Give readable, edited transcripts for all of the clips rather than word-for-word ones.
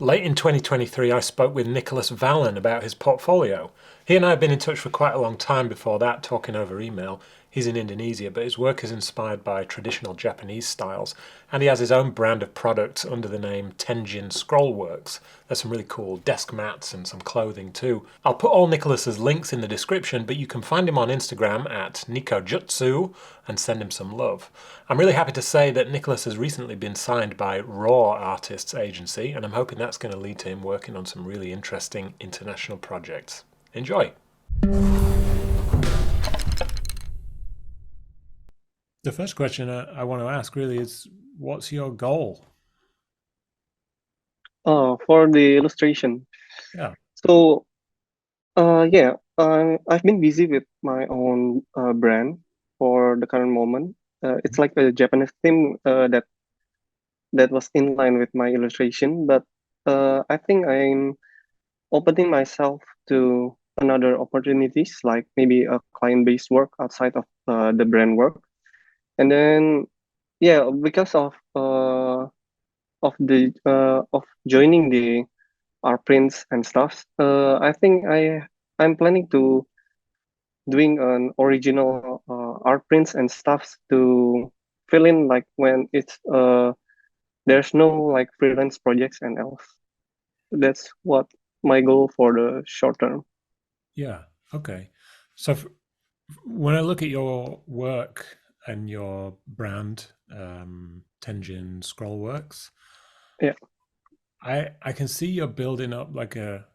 Late in 2023, I spoke with Nicholas Vallen about his portfolio. He and I have been in touch for quite a long time before that, talking over email. He's in Indonesia, but his work is inspired by traditional Japanese styles, and he has his own brand of products under the name Tenjin Scrollworks. There's some really cool desk mats and some clothing too. I'll put all Nicholas's links in the description, but you can find him on Instagram at Nikojutsu and send him some love. I'm really happy to say that Nicholas has recently been signed by Raw Artists Agency, and I'm hoping that's going to lead to him working on some really interesting international projects. Enjoy! The first question I want to ask really is, what's your goal? For the illustration. Yeah. So, yeah, I've been busy with my own brand for the current moment. It's like a Japanese theme that was in line with my illustration, but I think I'm opening myself to another opportunities, like maybe a client-based work outside of the brand work. And then, yeah, because of joining the art prints and stuff. I think I'm planning to doing an original art prints and stuffs to fill in like when it's there's no like freelance projects and else. That's what my goal for the short term. Yeah. Okay. So when I look at your work and your brand, Tenjin Scrollworks, Yeah. I can see you're building up like a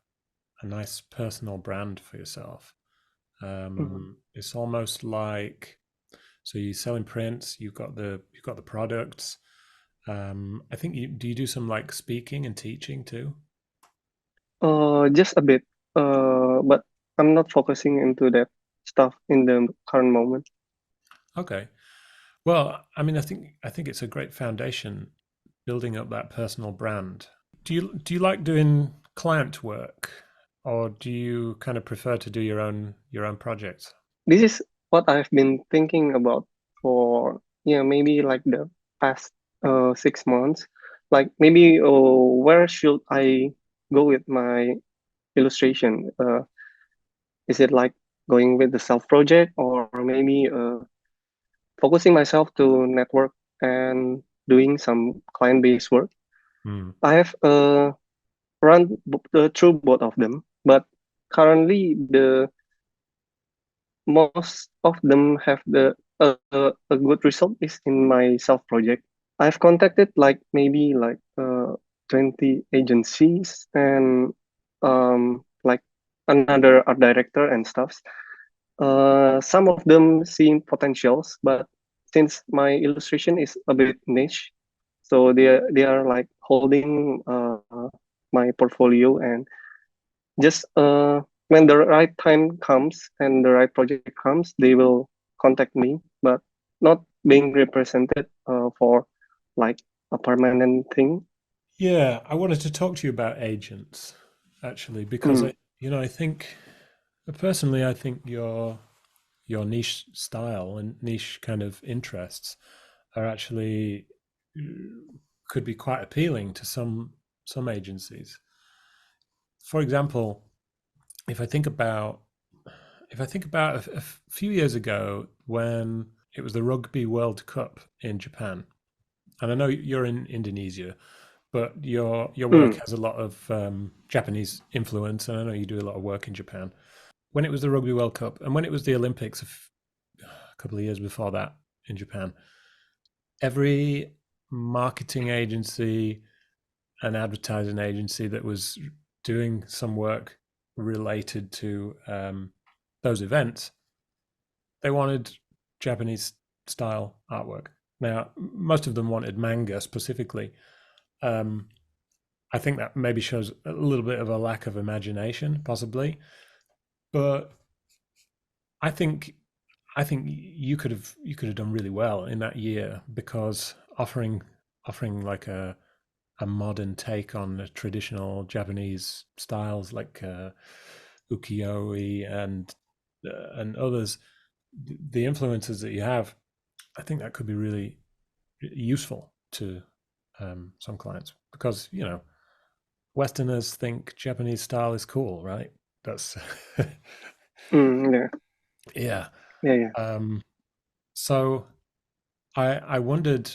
nice personal brand for yourself. Mhm. It's almost like, so you're selling prints, you've got the products. I think you do some like speaking and teaching too? Just a bit. But I'm not focusing into that stuff in the current moment. Okay. Well, I mean, I think it's a great foundation building up that personal brand. Do you like doing client work, or do you kind of prefer to do your own projects? This is what I've been thinking about for yeah maybe like the past 6 months. Like maybe where should I go with my illustration? Is it like going with the self project or maybe focusing myself to network and doing some client based work? Hmm. I have through both of them, but currently the most of them have a good result is in my self project. I've contacted like maybe like 20 agencies and like another art director and stuff. Some of them seeing potentials, but since my illustration is a bit niche, so they are like holding my portfolio and just when the right time comes and the right project comes, they will contact me, but not being represented for like a permanent thing. Yeah, I wanted to talk to you about agents actually because Mm, I think personally, I think your niche style and niche kind of interests are actually could be quite appealing to some agencies. For example, if I think about a few years ago when it was the Rugby World Cup in Japan, and I know you're in Indonesia, but your work mm, has a lot of Japanese influence, and I know you do a lot of work in Japan. When it was the Rugby World Cup, and when it was the Olympics a couple of years before that in Japan, every marketing agency and advertising agency that was doing some work related to those events, they wanted Japanese style artwork. Now, most of them wanted manga specifically. Um, I think that maybe shows a little bit of a lack of imagination, possibly. But I think you could have done really well in that year because offering like a modern take on the traditional Japanese styles like ukiyo-e and others, the influences that you have, I think that could be really, useful to some clients because Westerners think Japanese style is cool, right? That's Yeah, yeah. yeah, yeah. Um, so I wondered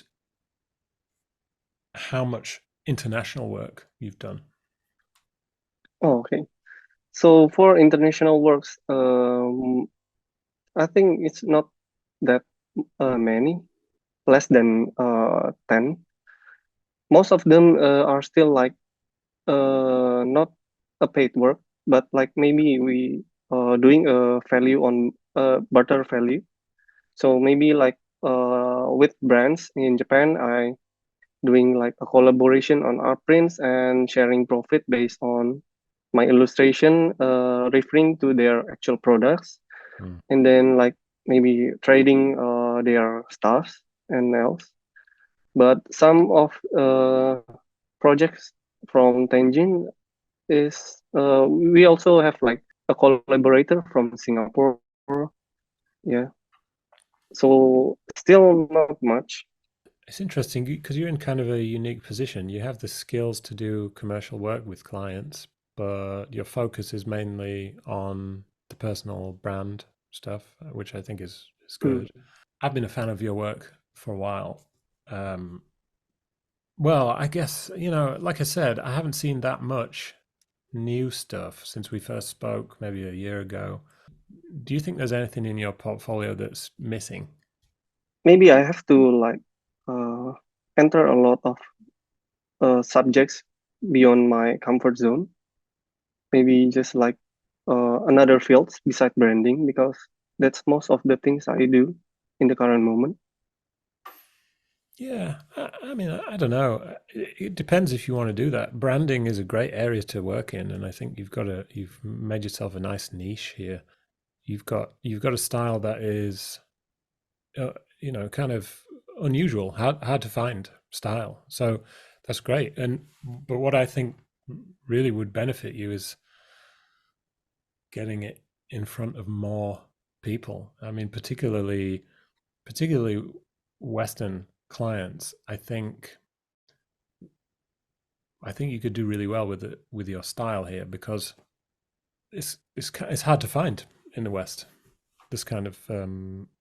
how much international work you've done. Oh, okay. So for international works, I think it's not that many, less than 10. Most of them are still like not a paid work, but like maybe we doing a value on barter value. So maybe like with brands in Japan, I doing like a collaboration on art prints and sharing profit based on my illustration, referring to their actual products, Mm. and then like maybe trading their stuffs and else. But some of projects from Tenjin is we also have like a collaborator from Singapore. Yeah, so still not much. It's interesting because you're in kind of a unique position. You have the skills to do commercial work with clients, but your focus is mainly on the personal brand stuff, which I think is Mm, good. I've been a fan of your work for a while. Um, well, I guess, like I said, I haven't seen that much new stuff since we first spoke maybe a year ago. Do you think there's anything in your portfolio that's missing? Maybe I have to like uh, enter a lot of subjects beyond my comfort zone. Maybe just like another fields beside branding because that's most of the things I do in the current moment. Yeah, I mean, I don't know. It depends if you want to do that. Branding is a great area to work in, and I think you've made yourself a nice niche here. You've got a style that is, uh, kind of unusual, hard to find style. So that's great. But what I think really would benefit you is getting it in front of more people. I mean, particularly Western clients. I think you could do really well with it with your style here because it's hard to find in the West. This kind of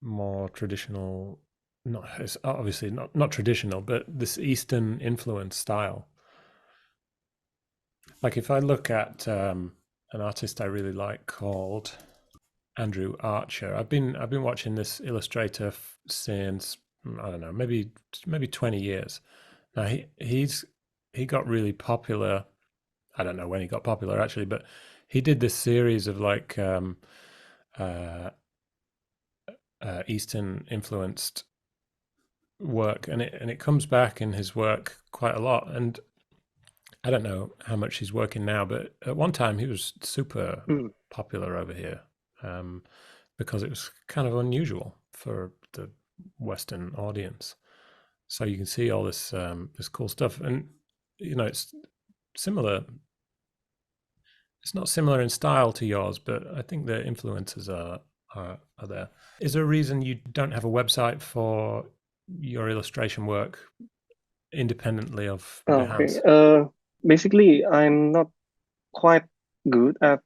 more traditional, not it's obviously not traditional, but this Eastern influence style. Like if I look at an artist I really like called Andrew Archer, I've been watching this illustrator since I don't know, maybe 20 years. Now he got really popular. I don't know when he got popular actually, but he did this series of like uh, Eastern influenced work, and it comes back in his work quite a lot. And I don't know how much he's working now, but at one time he was super Mm, popular over here um, because it was kind of unusual for the Western audience. So you can see all this cool stuff, and it's similar. It's not similar in style to yours, but I think the influences are there. Is there a reason you don't have a website for your illustration work independently of okay. Behance? Basically, I'm not quite good at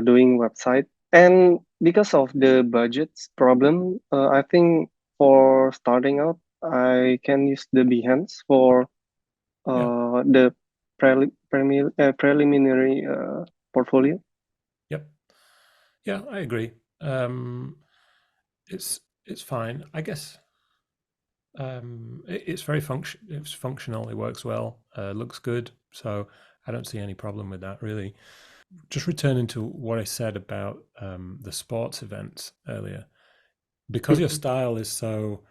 doing website, and because of the budget's problem, I think for starting out, I can use the Behance for Yeah, the preliminary portfolio. yep, yeah, I agree. Um, it's fine, I guess. It's very function. It's functional. It works well. Looks good. So I don't see any problem with that really. Just returning to what I said about the sports events earlier, because your Mhm. style is so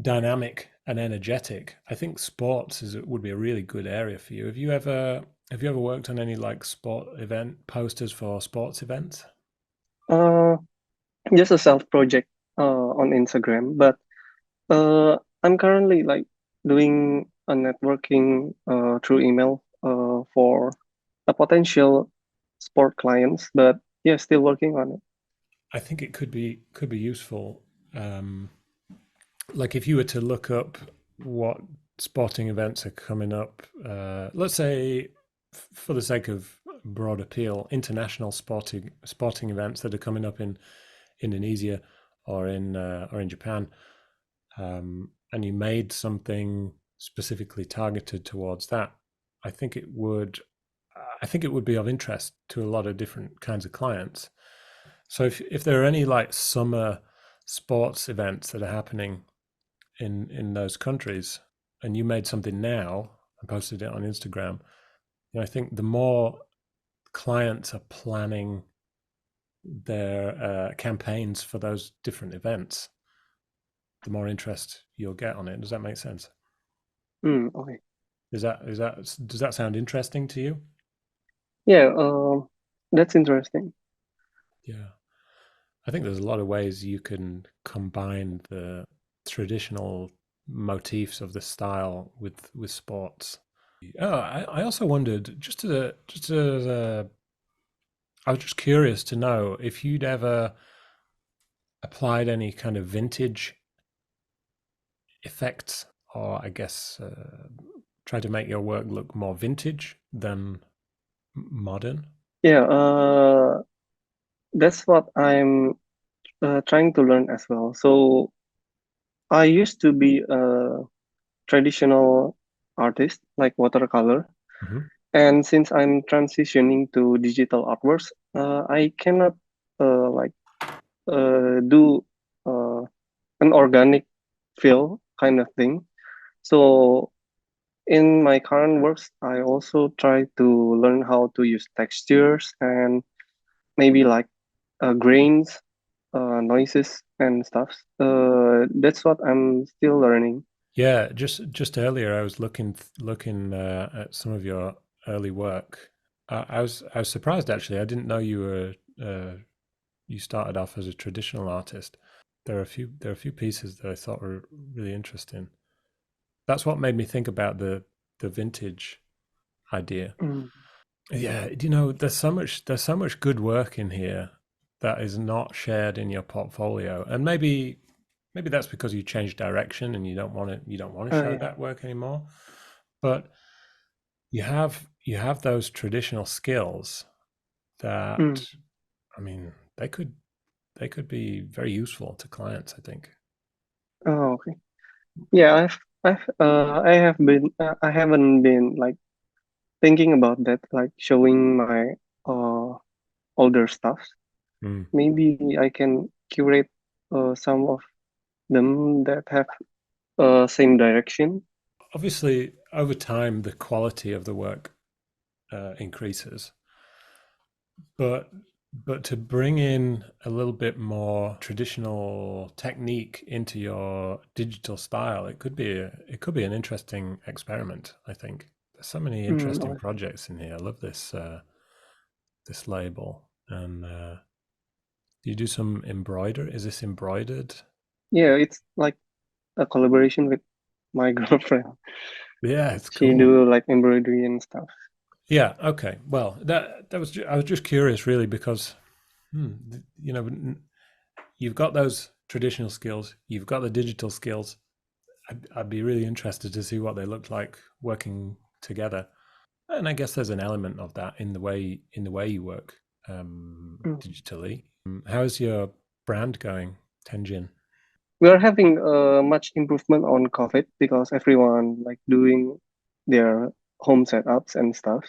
dynamic and energetic, I think sports would be a really good area for you. Have you ever worked on any like sport event posters for sports events? Uh, just a self project on Instagram, but I'm currently like doing a networking through email for a potential sport clients, but yeah, still working on it. I think it could be useful. Like if you were to look up what sporting events are coming up. Let's say, for the sake of broad appeal, international sporting events that are coming up in Indonesia or in Japan, and you made something specifically targeted towards that. I think it would. I think it would be of interest to a lot of different kinds of clients. So if there are any like summer sports events that are happening in those countries, and you made something now and posted it on Instagram, I think the more clients are planning their campaigns for those different events, the more interest you'll get on it. Does that make sense? Okay. Does that sound interesting to you? Yeah, that's interesting. Yeah. I think there's a lot of ways you can combine the traditional motifs of the style with sports. Oh, I also wondered I was just curious to know if you'd ever applied any kind of vintage effects, or I guess try to make your work look more vintage than modern. Yeah, that's what I'm trying to learn as well. So I used to be a traditional artist, like watercolor, Hmm. and since I'm transitioning to digital artworks, I cannot like do uh, an organic feel kind of thing. So in my current works, I also try to learn how to use textures and maybe like grains, noises and stuff. That's what I'm still learning. Yeah, just earlier I was looking at some of your early work. I was surprised actually. I didn't know you started off as a traditional artist. There are a few pieces that I thought were really interesting. That's what made me think about the vintage idea. Mm. Yeah, there's so much good work in here that is not shared in your portfolio, and maybe that's because you changed direction and you don't want to show Yeah. that work anymore. But you have those traditional skills that, Mm. I mean, they could be very useful to clients, I think. Oh, okay. Yeah, I have been, I haven't been like thinking about that, like showing my uh older stuff. Mm. Maybe I can curate some of them that have same direction. Obviously, over time, the quality of the work increases, but to bring in a little bit more traditional technique into your digital style, it could be an interesting experiment. I think there's so many interesting Okay. projects in here. I love this label. And do you do some embroider? Is this embroidered? Yeah, it's like a collaboration with my girlfriend. Yeah, it's She cool. do like embroidery and stuff. Yeah. Okay. Well, I was just curious, really, because you know, you've got those traditional skills, you've got the digital skills. I'd be really interested to see what they look like working together. And I guess there's an element of that in the way you work Mm. digitally. How's your brand going, Tenjin? We are having much improvement on COVID because everyone like doing their home setups and stuff.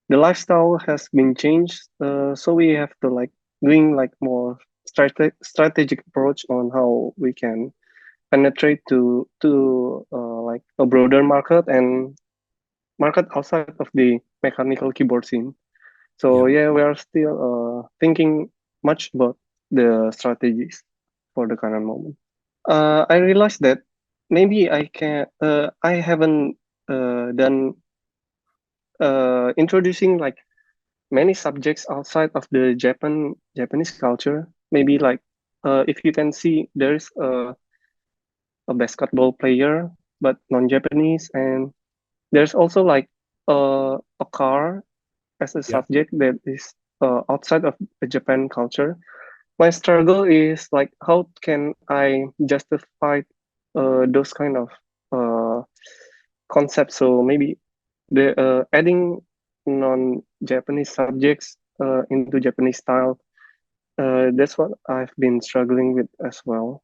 The lifestyle has been changed, so we have to like doing like more strategic approach on how we can penetrate to like a broader market and market outside of the mechanical keyboard scene. So Yeah. yeah, we are still thinking much about the strategies for the current moment. I realized that maybe I can. I haven't done introducing like many subjects outside of the Japanese culture. Maybe like if you can see, there's a basketball player, but non-Japanese, and there's also like a car as a Yeah. subject that is outside of the Japan culture. My struggle is like how can I justify those kind of uh, concept. So maybe the adding non-Japanese subjects into Japanese style. That's what I've been struggling with as well.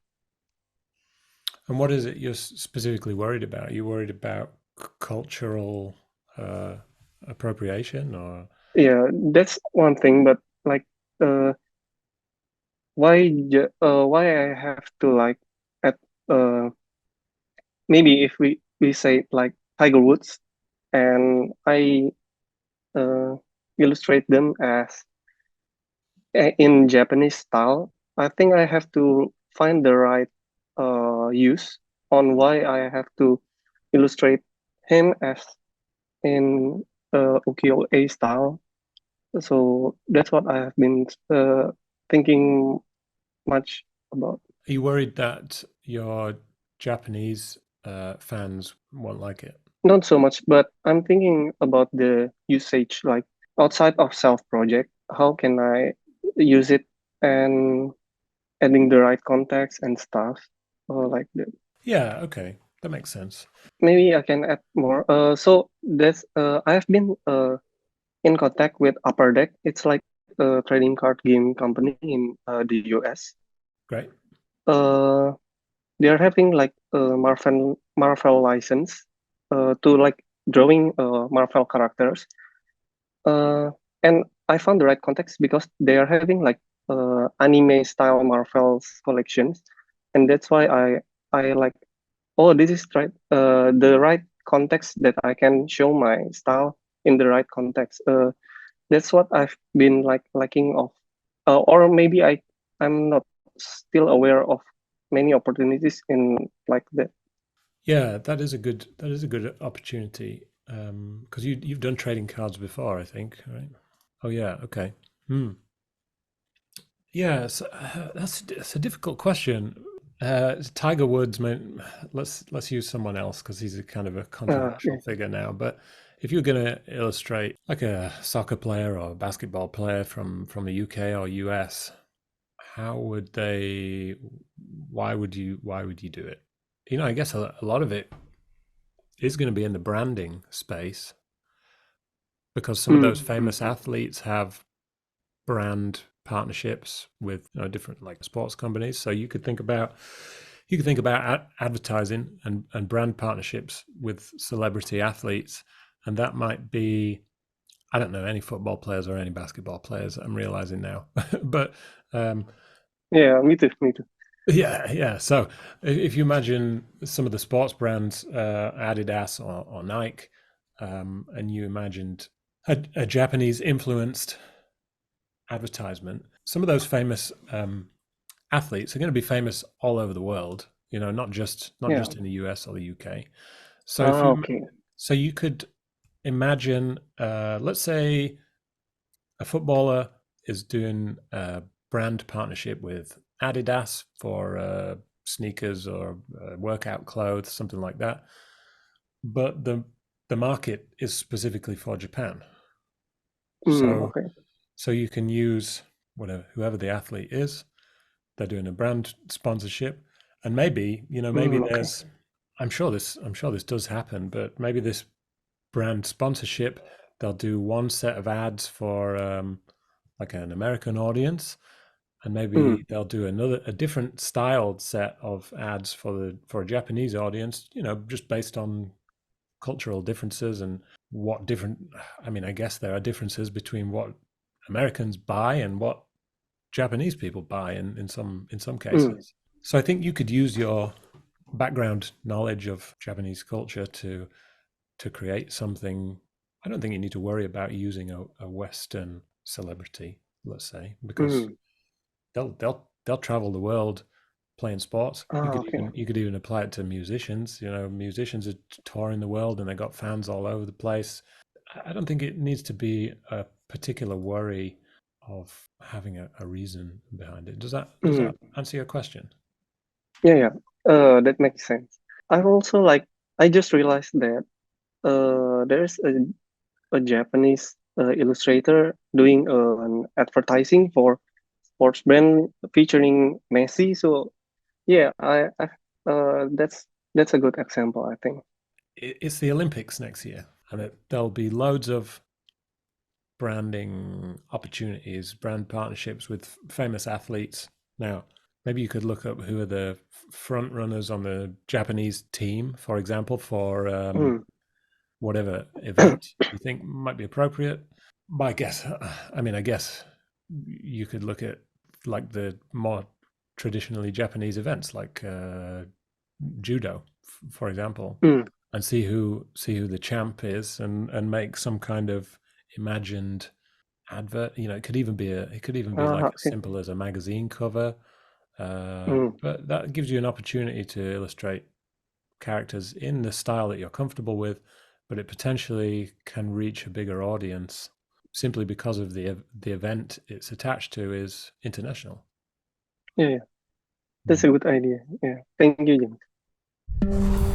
And what is it you're specifically worried about? Are you worried about cultural uh, appropriation, or Yeah, that's one thing. But like, uh, why I have to like at maybe if we say like Tiger Woods and I uh, illustrate them as in Japanese style, I think I have to find the right use on why I have to illustrate him as in ukiyo-e style. So that's what I have been thinking much about. are you worried that your Japanese fans won't like it? Not so much, but I'm thinking about the usage, like outside of self project. How can I use it and adding the right context and stuff, or like that. Yeah, okay, that makes sense. Maybe I can add more. So that's I have been in contact with Upper Deck. It's like a trading card game company in the US. Great. Uh, they are having like a Marvel license to like drawing Marvel characters. Uh, and I found the right context because they are having like anime style Marvel's collections, and that's why I like, oh, this is right the right context that I can show my style in the right context. That's what I've been like lacking of, or maybe I'm not still aware of many opportunities in like that. Yeah, that is a good opportunity because you've done trading cards before, I think, right? Oh yeah, okay. Hmm. Yeah, so, that's a difficult question. Tiger Woods, man, let's use someone else because he's a kind of a controversial Yeah. figure now. But if you're going to illustrate like a soccer player or a basketball player from the UK or US, how would they? Why would you do it? I guess a lot of it is going to be in the branding space because some of those Mm, famous athletes have brand partnerships with different like sports companies. So you could think about advertising and brand partnerships with celebrity athletes, and that might be, I don't know any football players or any basketball players. I'm realizing now, but um, yeah, me too, me too. yeah, yeah. So if you imagine some of the sports brands, Adidas or Nike, and you imagined a Japanese influenced advertisement, some of those famous athletes are going to be famous all over the world. Not just Yeah. in the US or the UK. So if Ah, you okay. so you could imagine, let's say a footballer is doing a brand partnership with Adidas for sneakers or workout clothes, something like that. But the market is specifically for Japan. So Okay. so you can use whoever the athlete is. They're doing a brand sponsorship, and maybe Okay. there's. I'm sure this does happen, but maybe this brand sponsorship, they'll do one set of ads for like an American audience, and Mm, maybe they'll do a different styled set of ads for a Japanese audience. Just based on cultural differences and what different. I mean, I guess there are differences between what Americans buy and what Japanese people buy in some mm, cases. So I think you could use your background knowledge of Japanese culture to create something. I don't think you need to worry about using a Western celebrity, let's say, because mm. they'll travel the world playing sports. You Ah, could okay. even you could even apply it to musicians. Musicians are touring the world and they got fans all over the place. I don't think it needs to be a particular worry of having a reason behind it. Does that Mm. answer your question? Yeah, yeah. That makes sense. I've also like I just realized that there's a Japanese illustrator doing an advertising for sports brand featuring Messi. So yeah, I that's That's a good example, I think. It's the Olympics next year, and there'll be loads of branding opportunities, brand partnerships with famous athletes. Now, maybe you could look up who are the front runners on the Japanese team, for example, for Mm. whatever event you think might be appropriate. My guess, I guess you could look at like the more traditionally Japanese events, like judo, for example, Mm. and see who the champ is, and make some kind of imagined advert. It could even be like as Okay. simple as a magazine cover. Mm. But that gives you an opportunity to illustrate characters in the style that you're comfortable with, but it potentially can reach a bigger audience simply because of the event it's attached to is international. Yeah, yeah. That's Mm. a good idea. Yeah. Thank you, James.